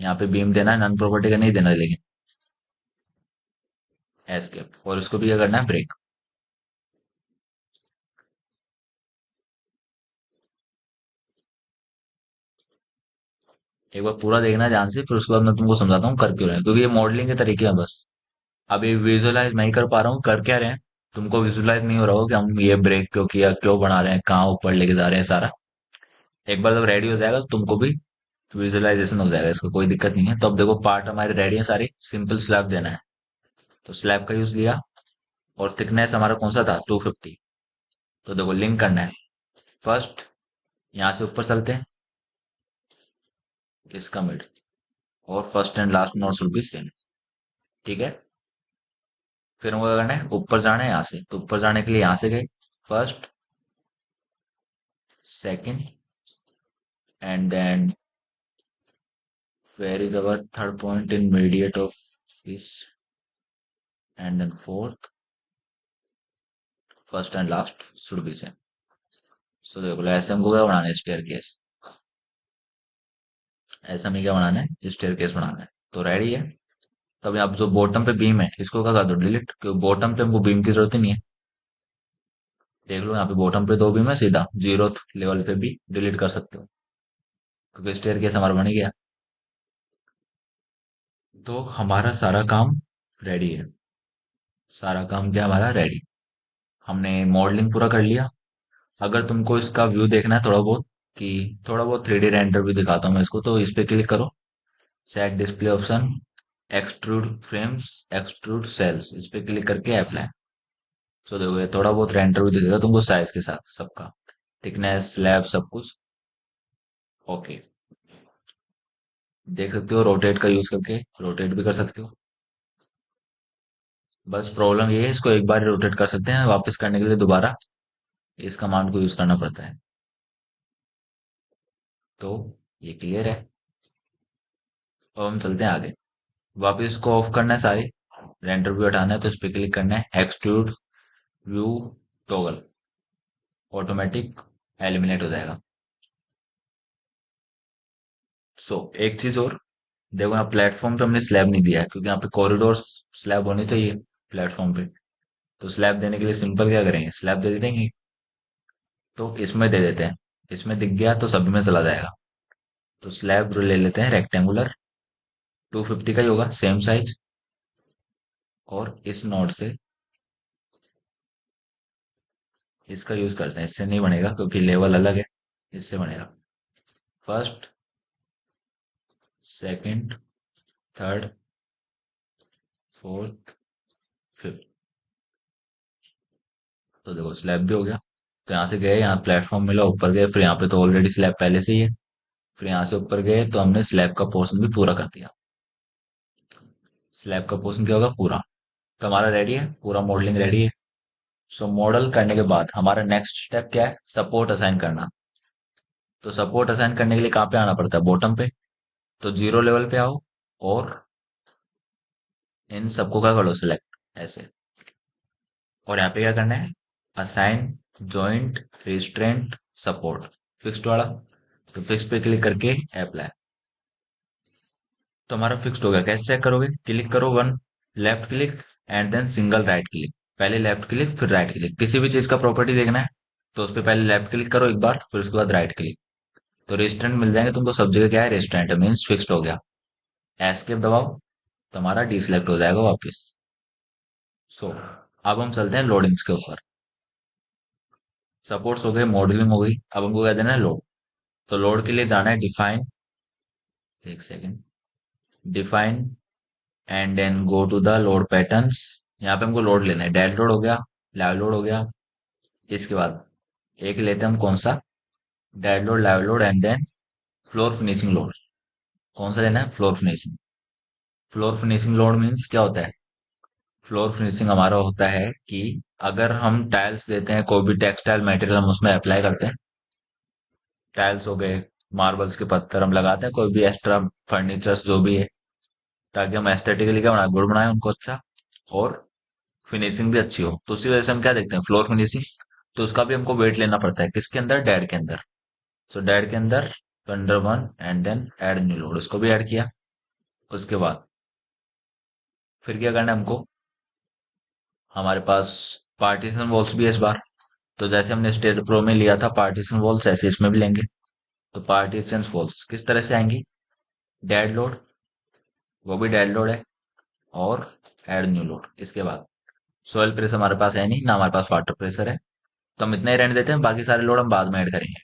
यहाँ पे बीम देना है, नन प्रॉपर्टी का नहीं देना है, लेकिन एस्केप। और इसको भी क्या करना है? ब्रेक। एक बार पूरा देखना है ध्यान से, फिर उसके बाद मैं तुमको समझाता हूँ कर क्यों रहे हैं, क्योंकि ये मॉडलिंग के तरीके हैं बस। अभी विजुअलाइज मैं ही कर पा रहा हूँ कर क्या रहे हैं। तुमको विजुअलाइज नहीं हो रहा हो कि हम ये ब्रेक क्यों किया, क्यों बना रहे हैं, कहाँ ऊपर लेके जा रहे हैं, सारा। एक बार जब रेडी हो जाएगा, तो तुमको भी विजुअलाइजेशन हो जाएगा, इसका कोई दिक्कत नहीं है। तो अब देखो, पार्ट हमारे रेडी है सारे, सिंपल स्लैब देना है। तो स्लैब का यूज लिया, और थिकनेस हमारा कौन सा था? 250। तो देखो, लिंक करना है। फर्स्ट, यहाँ से ऊपर चलते हैं, इसका मिड, और first and last node should be same. ठीक है। फिर हमको क्या करना है? ऊपर जाना है यहाँ से। तो ऊपर जाने के लिए यहाँ से गए, first, second, and then where is our third point in mediate of this, and then fourth, first and last should be same. So देखो, ऐसे हमको क्या बनाना है? Stair case. ऐसा हमें क्या बनाना है? स्टेयर केस बनाना है। तो रेडी है। तब अब जो बॉटम पे बीम है, इसको क्या कर दो? डिलीट, क्योंकि बॉटम पे हमको बीम की जरूरत ही नहीं है। देख लो यहाँ पे बॉटम पे दो बीम है, सीधा जीरो लेवल पे भी डिलीट कर सकते हो, क्योंकि स्टेयर केस हमारा बन गया। तो हमारा सारा काम रेडी है। सारा काम क्या हमारा रेडी। हमने मॉडलिंग पूरा कर लिया। अगर तुमको इसका व्यू देखना है थोड़ा बहुत, कि थोड़ा बहुत 3D रेंडर भी दिखाता हूँ मैं इसको, तो इस पे क्लिक करो, set display option, extrude frames, extrude cells, इस पे क्लिक करके अप्लाई। सो देखो ये थोड़ा बहुत रेंडर भी दिखेगा तुमको साइज के साथ सबका, थिकनेस, स्लैब, सब कुछ ओके। देख सकते हो रोटेट का यूज करके रोटेट भी कर सकते हो। बस प्रॉब्लम ये है, इसको एक बार रोटेट कर सकते हैं, वापस करने के लिए दोबारा इस कमांड को यूज करना पड़ता है। तो ये क्लियर है। अब हम चलते हैं आगे। वापस इसको ऑफ करना है सारी, रेंडर व्यू हटाना है, तो इस पे क्लिक करना है, extrude view toggle, automatic eliminate हो जाएगा। सो एक चीज और, देखो यहाँ प्लेटफॉर्म पे हमने स्लैब नहीं दिया है, क्योंकि यहाँ पे कॉरिडोर स्लैब होनी चाहिए प्लेटफॉर्म पे। तो स्लैब देने के लिए सिंपल क्या करेंगे, स्लैब दे देंगे। तो इसमें दे देते हैं, इसमें दिख गया तो सभी में चला जाएगा। तो स्लैब ले लेते हैं रेक्टेंगुलर, 250 का ही होगा, सेम साइज। और इस नोड से इसका यूज करते हैं, इससे नहीं बनेगा क्योंकि लेवल अलग है, इससे बनेगा। First, second, third, fourth, fifth. तो देखो स्लैब भी हो गया। तो यहाँ से गए, यहाँ प्लेटफॉर्म मिला, ऊपर गए, फिर यहाँ पे तो ऑलरेडी स्लैब पहले से ही है। फिर यहाँ से ऊपर गए तो हमने स्लैब का पोर्शन भी पूरा कर दिया। स्लैब का पोर्शन क्या होगा, पूरा। तो हमारा रेडी है, पूरा मॉडलिंग रेडी है। सो मॉडल करने के बाद हमारा नेक्स्ट स्टेप क्या है, सपोर्ट असाइन करना। तो सपोर्ट असाइन करने के लिए कहाँ पे आना पड़ता है, बॉटम पे। तो जीरो लेवल पे आओ, और इन सबको क्या कर लो, सिलेक्ट ऐसे। और यहाँ पे क्या करना है, assign joint restraint support, fixed वाला। तो फिक्स पे क्लिक करके अप्लाई। तो हमारा फिक्स्ड हो गया। कैसे चेक करोगे, क्लिक करो one, left click and then single right click. पहले लेफ्ट क्लिक फिर राइट क्लिक, किसी भी चीज का प्रॉपर्टी देखना है तो उस पर पहले लेफ्ट क्लिक करो एक बार, फिर उसके बाद राइट क्लिक। तो रेस्टोरेंट मिल जाएंगे तुमको, सब जगह क्या है, रेस्टोरेंट मीन्स फिक्स्ड हो गया। एस्केप दबाओ, तुम्हारा डीसिलेक्ट हो जाएगा वापस। सो अब हम चलते हैं लोडिंग्स के ऊपर। सपोर्ट्स हो गए, मॉडलिंग हो गई, अब हमको क्या देना है, लोड। तो लोड के लिए जाना है डिफाइन, एक second, define and then go to the load patterns. यहाँ पे हमको लोड लेना है, डेड लोड हो गया, लाइव लोड हो गया। इसके बाद एक लेते हैं हम, कौन सा, dead load, live load and then floor finishing load. कौन सा लेना है, floor finishing. Floor finishing load means क्या होता है, फ्लोर फिनिशिंग हमारा होता है कि अगर हम टाइल्स देते हैं, कोई भी टेक्सटाइल मटेरियल हम उसमें अप्लाई करते हैं, टाइल्स हो गए, मार्बल्स के पत्थर हम लगाते हैं, कोई भी एक्स्ट्रा फर्नीचर्स जो भी है, ताकि हम एस्थेटिकली क्या बनाए, गुड बनाए उनको अच्छा, और फिनिशिंग भी अच्छी हो। तो उसी वजह से हम क्या देखते हैं, फ्लोर फिनिशिंग। तो उसका भी हमको वेट लेना पड़ता है, किसके अंदर, डेड के अंदर। सो डेड के अंदर under one and then add new load, उसको भी ऐड किया। उसके बाद फिर क्या करना है हमको, हमारे पास पार्टीशन वॉल्स भी है इस बार। तो जैसे हमने स्टेट प्रो में लिया था पार्टीशन वॉल्स, ऐसे इसमें भी लेंगे। तो पार्टीशन वॉल्स किस तरह से आएंगी, डेड लोड, वो भी डेड लोड है, और ऐड न्यू लोड। इसके बाद सॉइल प्रेशर हमारे पास है नहीं ना, हमारे पास वाटर प्रेशर है, तो हम इतना ही रहने देते हैं, बाकी सारे लोड हम बाद में ऐड करेंगे।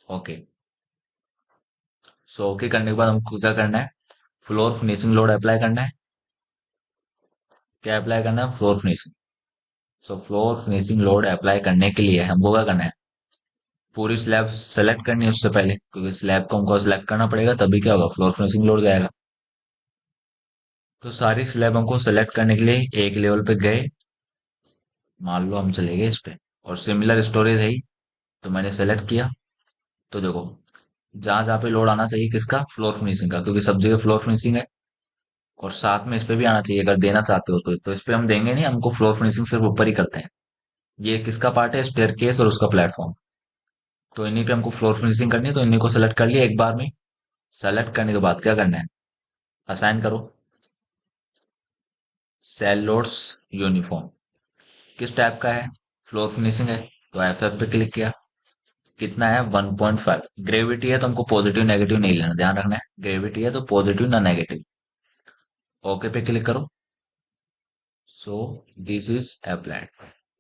ओके। सो ओके करने के बाद हमको क्या करना है, फ्लोर फिनिशिंग लोड अप्लाई करना है। क्या अप्लाई करना है, फ्लोर फिनिशिंग। सो फ्लोर फिनिशिंग लोड अप्लाई करने के लिए हमको क्या करना है, पूरी स्लैब सेलेक्ट करनी है उससे पहले, क्योंकि स्लैब को हमको सेलेक्ट करना पड़ेगा, तभी क्या होगा, फ्लोर फिनिशिंग लोड जाएगा। तो सारी स्लैब हमको सेलेक्ट करने के लिए एक लेवल पे गए, मान लो हम चले गए इस पे, और सिमिलर स्टोरेज है ही, तो मैंने सेलेक्ट किया। तो देखो जहां जहां पे लोड आना चाहिए किसका, फ्लोर फिनिशिंग का, क्योंकि सब जगह फ्लोर फिनिशिंग है। और साथ में इस पे भी आना चाहिए अगर देना चाहते हो तो इस पे हम देंगे नहीं, हमको फ्लोर फिनिशिंग सिर्फ ऊपर ही करते हैं। ये किसका पार्ट है, स्टेयरकेस और उसका प्लेटफॉर्म। तो इन्हीं पे हमको फ्लोर फिनिशिंग करनी है, तो इन्हीं को सेलेक्ट कर लिया एक बार में। सेलेक्ट करने के बाद क्या करना है, असाइन करो, सेल लोड्स यूनिफॉर्म, किस टाइप का है, फ्लोर फिनिशिंग है, तो एफ पे क्लिक किया। कितना है? 1.5। ग्रेविटी है तो हमको पॉजिटिव नेगेटिव नहीं लेना, ध्यान रखना है, ग्रेविटी है तो पॉजिटिव ना नेगेटिव। ओके पे क्लिक करो। सो दिस इज अप्लाइड।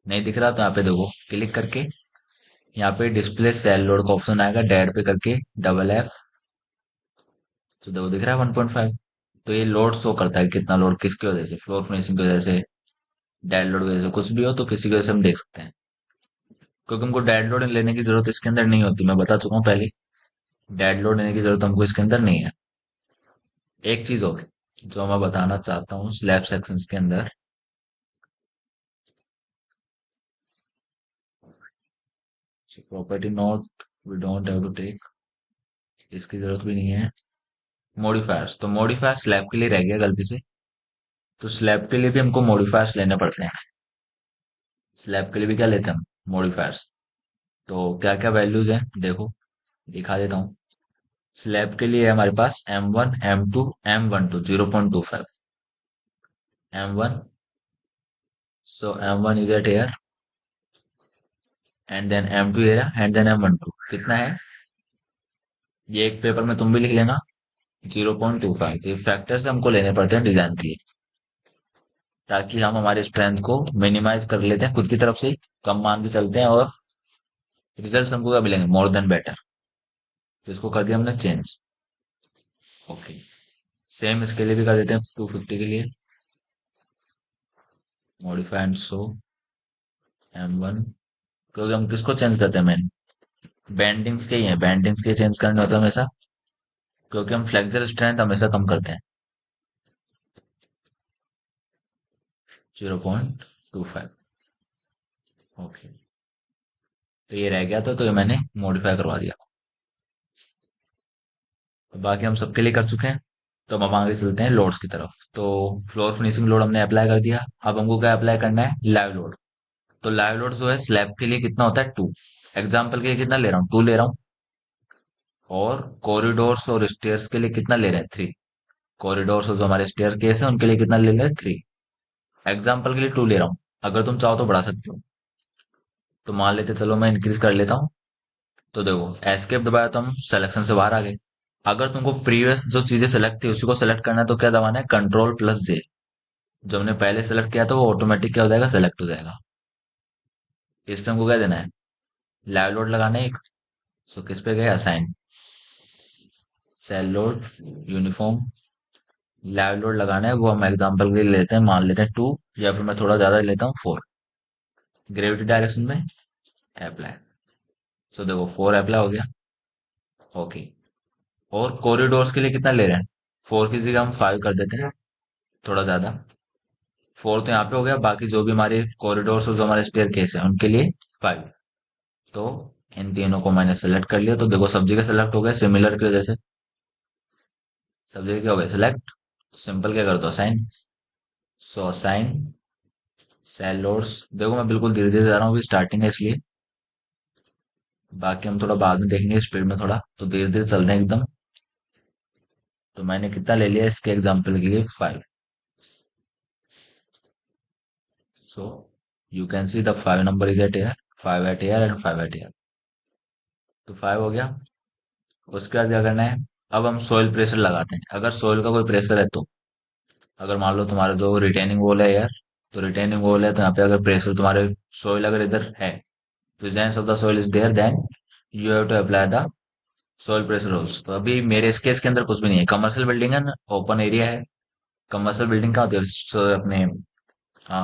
नहीं दिख रहा तो यहाँ पे देखो, क्लिक करके यहाँ पे डिस्प्ले सेल लोड का ऑप्शन आएगा, डेड पे करके डबल एफ। तो देखो दिख रहा है 1.5। तो ये लोड शो करता है कितना लोड किसकी वजह से, फ्लोर फिनिशिंग की वजह से, डेड लोड की वजह से, कुछ भी हो तो किसी की वजह से हम देख सकते हैं। क्योंकि हमको डेड लोड लेने की जरूरत इसके अंदर नहीं होती, मैं बता चुका हूँ पहले, डेड लोड लेने की जरूरत हमको इसके अंदर नहीं है। एक चीज और जो मैं बताना चाहता हूँ स्लैब सेक्शंस के अंदर, property note we don't have to take, इसकी जरूरत भी नहीं है। मॉडिफायर्स, तो मॉडिफायर स्लैब के लिए रह गया गलती से, तो स्लैब के लिए भी हमको मॉडिफायर्स लेने पड़ते हैं। स्लैब के लिए भी क्या लेते हैं हम? मॉडिफायर्स। तो क्या क्या वैल्यूज हैं देखो, दिखा देता हूँ। स्लैब के लिए है हमारे पास M1 M2 M12 0.25। M1, so M1 is at here and then M2 here and then M12 कितना है? ये एक पेपर में तुम भी लिख लेना, 0.25। ये फैक्टर्स हमको लेने पड़ते हैं डिजाइन के लिए, ताकि हम हमारे स्ट्रेंथ को मिनिमाइज कर लेते हैं खुद की तरफ से ही, कम मान के चलते हैं और रिजल्ट हमको क्या मिलेंगे? More than better. तो इसको कर दिया हमने चेंज। ओके, सेम इसके लिए भी कर देते हैं 250 के लिए, मॉडिफाई एंड शो M1। क्योंकि हम किसको चेंज करते हैं? मेन बैंडिंग्स के ही हैं, बैंडिंग्स के चेंज करने होते हैं हमेशा, क्योंकि हम फ्लेक्सर स्ट्रेंथ हमेशा कम करते हैं। 0.25। ओके, तो ये रह गया था, तो ये मैंने मॉडिफाई करवा दिया। तो बाकी हम सबके लिए कर चुके हैं, तो अब हम आगे चलते हैं लोड्स की तरफ। तो फ्लोर फिनिशिंग लोड हमने अप्लाई कर दिया, अब हमको क्या अप्लाई करना है? Live load. तो लाइव लोड जो है स्लैब के लिए कितना होता है? 2। एग्जाम्पल के लिए कितना ले रहा हूँ? 2 ले रहा हूँ। और कॉरिडोर्स और स्टेयर्स के लिए कितना ले रहे हैं? 3। कॉरिडोर्स और जो हमारे स्टेयर केस है उनके लिए कितना ले रहे हैं? 3। एग्जाम्पल के लिए 2 ले रहा हूँ, अगर तुम चाहो तो बढ़ा सकते हो। तो मान लेते, चलो मैं इंक्रीज कर लेता हूँ। तो देखो एस्केप दबाया तो हम सिलेक्शन से बाहर आ गए। अगर तुमको प्रीवियस जो चीजें सेलेक्ट थी उसी को सेलेक्ट करना है तो क्या दबाना है? Ctrl+J। जो हमने पहले सेलेक्ट किया था वो ऑटोमेटिक क्या हो जाएगा? सेलेक्ट हो जाएगा। इस पे हमको क्या देना है? लाइव लोड लगाना है एक। सो किस पे गए? Assign, cell load, uniform, live load लगाना है। वो हम एग्जांपल के लिए लेते हैं, मान लेते हैं 2, या फिर मैं थोड़ा ज्यादा लेता हूँ 4। ग्रेविटी डायरेक्शन में अप्लाई। सो देखो 4 अप्लाई हो गया। ओके, और कॉरिडोर्स के लिए कितना ले रहे हैं? 4 की जगह हम 5 कर देते हैं, थोड़ा ज्यादा। 4 तो यहाँ पे हो गया, बाकी जो भी हमारे कॉरिडोर्स और जो हमारे स्टेयर केस है उनके लिए 5। तो इन तीनों को मैंने सेलेक्ट कर लिया, तो देखो सब जगह सेलेक्ट हो गया सिमिलर की वजह से, सब जगह क्या हो गया? सेलेक्ट। सिंपल क्या कर दो? असाइन। सो असाइन सेल लोड्स। देखो मैं बिल्कुल धीरे धीरे जा रहा हूँ, अभी स्टार्टिंग है इसलिए, बाकी हम थोड़ा बाद में देखेंगे स्पीड में, थोड़ा तो धीरे धीरे चल रहे हैं एकदम। तो मैंने कितना ले लिया इसके एग्जाम्पल के लिए? 5। So you can see the 5 number is at air, 5 at air and 5 at air. तो 5 हो गया। उसके बाद क्या करना है? अब हम सोइल प्रेशर लगाते हैं। अगर सोइल का कोई प्रेशर है तो, अगर मान लो तुम्हारा जो रिटेनिंग वॉल है यार, तो रिटेनिंग वॉल है तो यहाँ पे अगर प्रेशर तुम्हारे, सोइल अगर इधर है, presence of the soil is there, then you have to apply the soil pressure rules. तो अभी मेरे इस केस के अंदर कुछ भी नहीं है, कमर्शियल बिल्डिंग है ना, ओपन एरिया है। कमर्शियल बिल्डिंग क्या होती है? अपने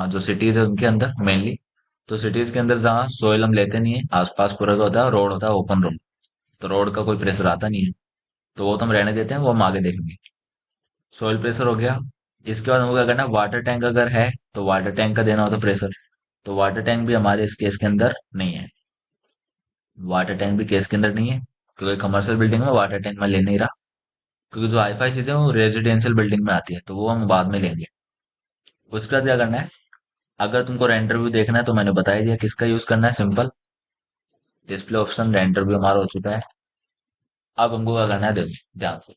जो सिटीज है उनके अंदर मेनली, तो सिटीज के अंदर जहाँ सोइल हम लेते नहीं है, आसपास पूरा क्या होता है? रोड होता है, ओपन रोड। तो रोड का कोई प्रेशर आता नहीं है, तो वो तो हम रहने देते हैं, वो हम आगे देखेंगे। सॉइल प्रेशर हो गया। इसके बाद हमको क्या करना है? वाटर टैंक अगर है तो वाटर टैंक का देना होता है प्रेशर। तो वाटर टैंक भी हमारे इस केस के अंदर नहीं है, वाटर टैंक भी केस के अंदर नहीं है, क्योंकि कमर्शियल बिल्डिंग में वाटर टैंक में ले नहीं रहा। क्योंकि जो हाईफाई चीजें हैं वो रेजिडेंशियल बिल्डिंग में आती है, तो वो हम बाद में लेंगे। उसके बाद क्या करना है? अगर तुमको रेंडर व्यू देखना है तो मैंने बता ही दिया किसका यूज करना है, simple display option, render view हमारा हो चुका है। अब हमको क्या करना है? देखो ध्यान से,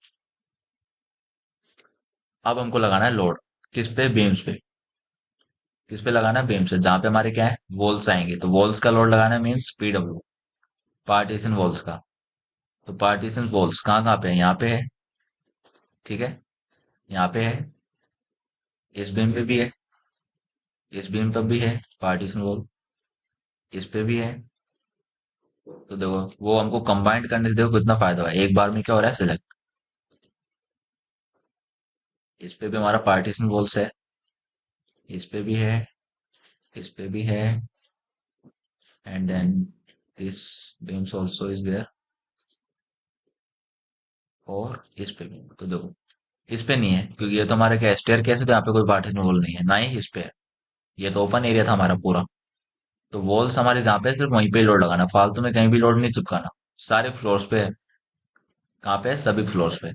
अब हमको लगाना है लोड। किस पे? बीम्स पे। किस पे लगाना है? बीम से, जहां पे हमारे क्या है, वॉल्स आएंगे, तो वॉल्स का लोड लगाना है, मीन्स पीडब्ल्यू, पार्टीशन वॉल्स का। तो पार्टीशन वॉल्स कहाँ कहाँ पे है? यहाँ पे है, ठीक है, यहाँ पे है, इस बीम पे भी है, इस बीम पर भी है पार्टीशन वॉल, इस पे भी है। तो देखो वो हमको कंबाइंड करने से देखो कितना फायदा है, एक बार में क्या हो रहा है, सिलेक्ट। इस पे भी हमारा पार्टीशन वॉल्स है, इस पे भी है, इस पे भी है, and then this beams also is there, और इस पे भी। तो देखो इस पे नहीं है क्योंकि ये तो हमारा क्या, स्टेयर कैसे, तो यहाँ पे कोई पार्टीशन वॉल नहीं है, ना ही इस पे है, ये तो ओपन एरिया था हमारा पूरा। तो वॉल्स हमारे जहाँ पे है, सिर्फ वहीं पे लोड लगाना, फालतू में कहीं भी लोड नहीं चिपकाना, सारे फ्लोर्स पे है। कहाँ पे है? सभी फ्लोर्स पे।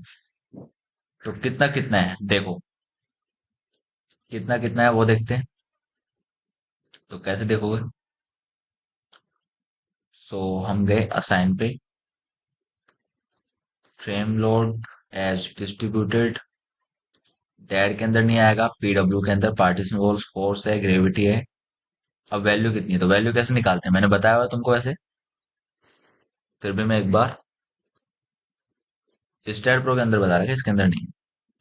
तो कितना कितना है देखो, कितना कितना है वो देखते हैं। तो कैसे देखोगे? सो हम गए असाइन पे, frame load as distributed, dead के अंदर नहीं आएगा, पीडब्ल्यू के अंदर पार्टीशन वॉल्स, फोर्स है, ग्रेविटी है। अब वैल्यू कितनी है? तो वैल्यू कैसे निकालते हैं, मैंने बताया हुआ तुमको वैसे, फिर भी मैं एक बार, स्टैट प्रो के अंदर बता रहा है, इसके अंदर नहीं।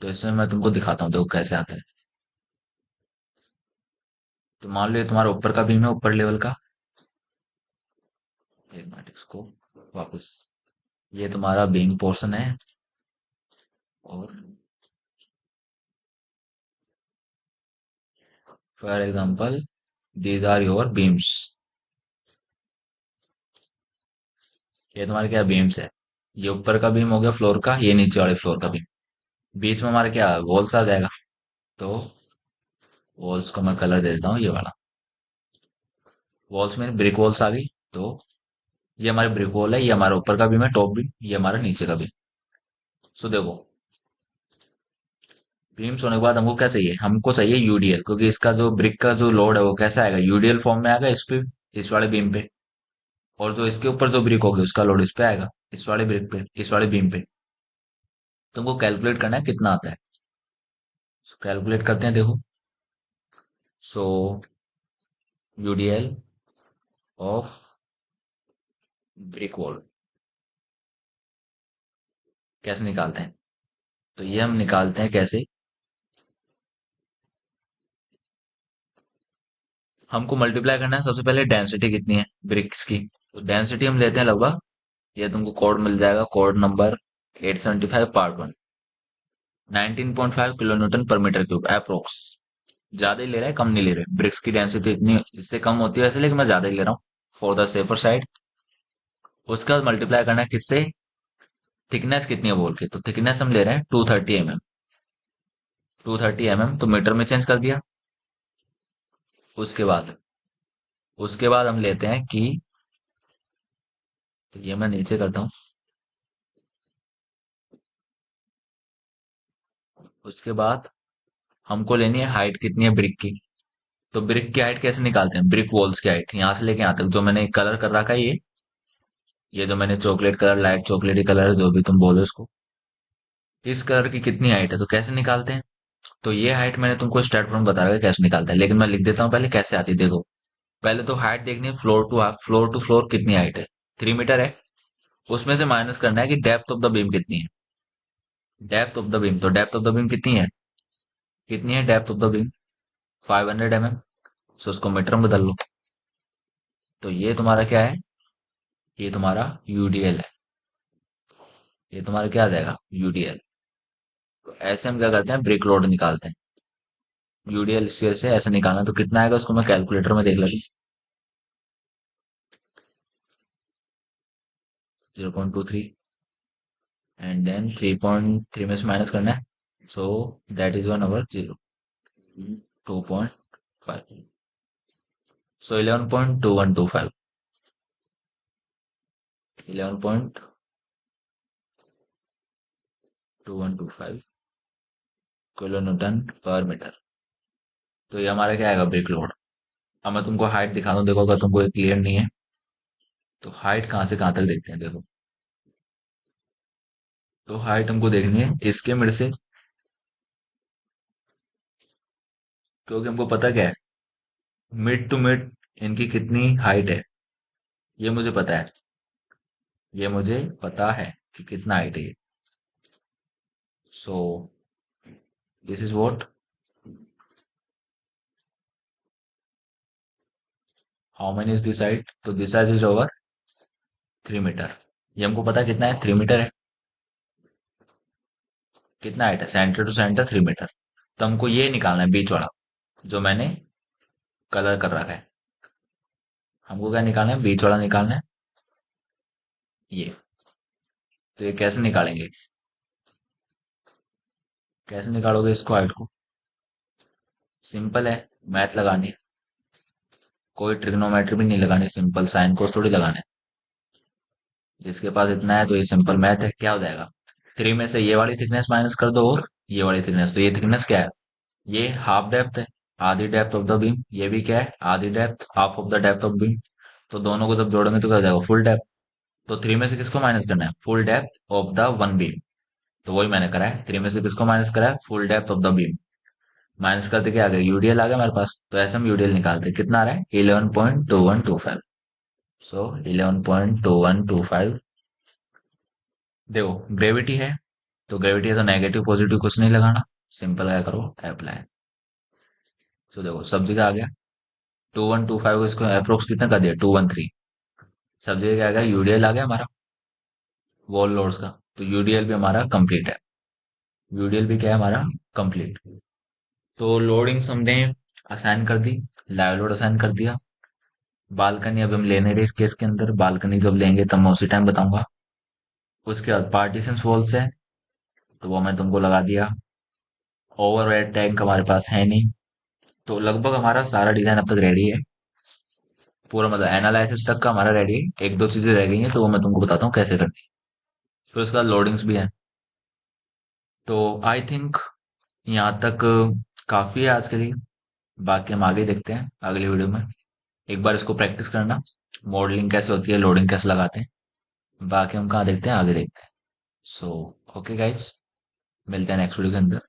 तो इसमें मैं तुमको दिखाता हूँ, देखो कैसे आता है। तो मान लो ये तुम्हारा ऊपर का बीम है, ऊपर लेवल का, एक मिनट इसको वापस, ये तुम्हारा बीम पोर्शन है, और for example these are your beams, ये तुम्हारे क्या बीम्स है, ये ऊपर का बीम हो गया फ्लोर का, ये नीचे वाले फ्लोर का बीम, बीच में हमारे क्या वॉल्स आ जाएगा। तो वॉल्स को मैं कलर दे देता हूँ ये वाला, वॉल्स में ब्रिक वॉल्स आ गई। तो ये हमारे ब्रिक वॉल है, ये हमारा ऊपर का बीम है, टॉप बीम, ये हमारा नीचे का बीम। सो देखो बीम्स होने के बाद हमको क्या चाहिए, हमको चाहिए यूडीएल, क्योंकि इसका जो ब्रिक का जो लोड है वो कैसा आएगा, यूडीएल फॉर्म में आएगा इस पे, इस वाले बीम पे। और जो इसके ऊपर जो ब्रिक होगी उसका लोड इस पे आएगा, इस वाले ब्रिक पे, इस वाले बीम पे। तुमको कैलकुलेट करना है कितना आता है, कैलकुलेट करते हैं देखो। सो यूडीएल ऑफ ब्रिक वॉल कैसे निकालते हैं? तो ये हम निकालते हैं कैसे, हमको मल्टीप्लाई करना है सबसे पहले डेंसिटी कितनी है ब्रिक्स की। तो डेंसिटी हम लेते हैं लगभग, ये तुमको कोड मिल जाएगा, code number 875 part 1, 19.5 kilo Newton पर मीटर क्यूब अप्रोक्स। ज्यादा ही ले रहे हैं, कम नहीं ले रहे, ब्रिक्स की डेंसिटी इतनी इससे कम होती है वैसे, लेकिन मैं ज्यादा ही ले रहा हूँ फॉर द सेफर साइड। उसके बाद मल्टीप्लाई करना है किससे, थिकनेस कितनी है बोल के। तो थिकनेस हम ले रहे हैं 230 mm, 230 mm तो मीटर में चेंज कर दिया। उसके बाद हम लेते हैं कि, तो ये मैं नीचे करता हूँ। उसके बाद हमको लेनी है हाइट कितनी है ब्रिक की। तो ब्रिक की हाइट कैसे निकालते हैं, ब्रिक वॉल्स की हाइट यहाँ से लेके यहाँ तक, जो मैंने कलर कर रखा है ये जो मैंने चॉकलेट कलर, लाइट चॉकलेटी कलर, जो भी तुम बोलो इसको, इस कलर की कितनी हाइट है, तो कैसे निकालते हैं। तो ये हाइट मैंने तुमको स्टार्ट फ्रॉम बता रहा है कैसे निकालते हैं, लेकिन मैं लिख देता हूँ पहले कैसे आती है देखो। पहले तो हाइट देखनी है, फ्लोर टू फ्लोर कितनी हाइट है, 3 मीटर है। उसमें से माइनस करना है कि डेप्थ ऑफ द बीम कितनी है, डेप्थ ऑफ द बीम, तो डेप्थ ऑफ द बीम कितनी है, depth of the beam 500 mm। सो उसको मीटर में बदल लो। तो ये तुम्हारा क्या है, ये तुम्हारा यूडीएल है, ये तुम्हारा क्या आ जाएगा, यूडीएल। तो ऐसे हम क्या करते हैं, ब्रिक लोड निकालते हैं, यूडीएल स्क्वायर से ऐसे निकालना। तो कितना आएगा उसको मैं कैलकुलेटर में देख लेती, 0.23, एंड देन 3.3 में से माइनस करना है। So that is 1/0, 2.5, so 11.2125, 11.2125 kilo Newton पर मीटर। तो ये हमारा क्या आएगा, ब्रिक लोड। अब मैं तुमको हाइट दिखा दूं, देखो अगर तुमको ये क्लियर नहीं है, तो हाइट कहाँ से कहाँ तक देखते हैं देखो। तो हाइट हमको देखनी है इसके मिड से, क्योंकि हमको पता क्या है, मिड टू मिड इनकी कितनी हाइट है, ये मुझे पता है। ये मुझे पता है कि कितना हाइट है ये। So this is what, how many is this height, तो this height is over 3 metre. ये हमको पता है कितना है, 3 मीटर है। कितना हाइट है सेंटर टू सेंटर, 3 मीटर। तो हमको ये निकालना है बीच वाला, जो मैंने कलर कर रखा है। हमको क्या निकालना है, बीच वाला निकालना है, ये। तो ये कैसे निकालेंगे, कैसे निकालोगे इसको, हाइट को? सिंपल है, मैथ लगानी है। कोई ट्रिग्नोमेट्री भी नहीं लगानी, सिंपल साइन कोस थोड़ी लगाना है। जिसके पास इतना है तो ये सिंपल मैथ है, क्या हो जाएगा, 3 में से ये वाली थिकनेस माइनस कर दो और ये वाली थिकनेस, तो ये थिकनेस क्या है, ये हाफ डेप्थ है, आधी डेप्थ ऑफ द बीम। ये भी क्या है, आधी depth, half of the depth of beam. तो दोनों को जब जोड़ेंगे तो क्या हो जाएगा, फुल डेप्थ। तो 3 में से किसको माइनस करना है, full depth of the one beam. तो वही मैंने करा है, 3 में से किसको माइनस करा है, full depth of the beam. Minus करते क्या आ गया, यूडीएल आ गया हमारे पास। तो ऐसे हम यूडीएल निकालते हैं, कितना आ रहा है, 11.2125। सो 11.2125। देखो ग्रेविटी है, तो ग्रेविटी है तो नेगेटिव पॉजिटिव कुछ नहीं लगाना, सिंपल क्या करो, अप्लाई। तो देखो सब जगह आ गया। 2125 को इसको अप्रोक्स कितना कर दिया, 213। सब जगह क्या आ गया, यूडीएल आ गया हमारा वॉल लोड्स का। तो यूडीएल भी हमारा कंप्लीट है, यूडीएल भी क्या है हमारा, कंप्लीट। तो लोडिंग्स हमने असाइन कर दी, लाइव लोड असाइन कर दिया। बालकनी अब हम ले नहीं रहे इस केस के अंदर, बालकनी जब लेंगे तब मैं उसी टाइम बताऊंगा। उसके बाद पार्टीशन वॉल्स है, तो वो मैं तुमको लगा दिया। ओवरहेड टैंक हमारे पास है नहीं। तो लगभग हमारा सारा डिजाइन अब तक रेडी है, पूरा मतलब एनालिसिस तक का हमारा रेडी है। एक दो चीजें रह गई हैं, तो वो मैं तुमको बताता हूँ कैसे करनी है। फिर उसके बाद लोडिंग्स भी है। तो आई थिंक यहाँ तक काफी है आज के लिए। बाकी हम आगे देखते हैं अगली वीडियो में। एक बार इसको प्रैक्टिस करना, मॉडलिंग कैसे होती है, लोडिंग कैसे लगाते हैं। बाकी हम कहाँ देखते हैं, आगे देखते हैं। सो ओके गाइज, मिलते हैं नेक्स्ट वीडियो के अंदर।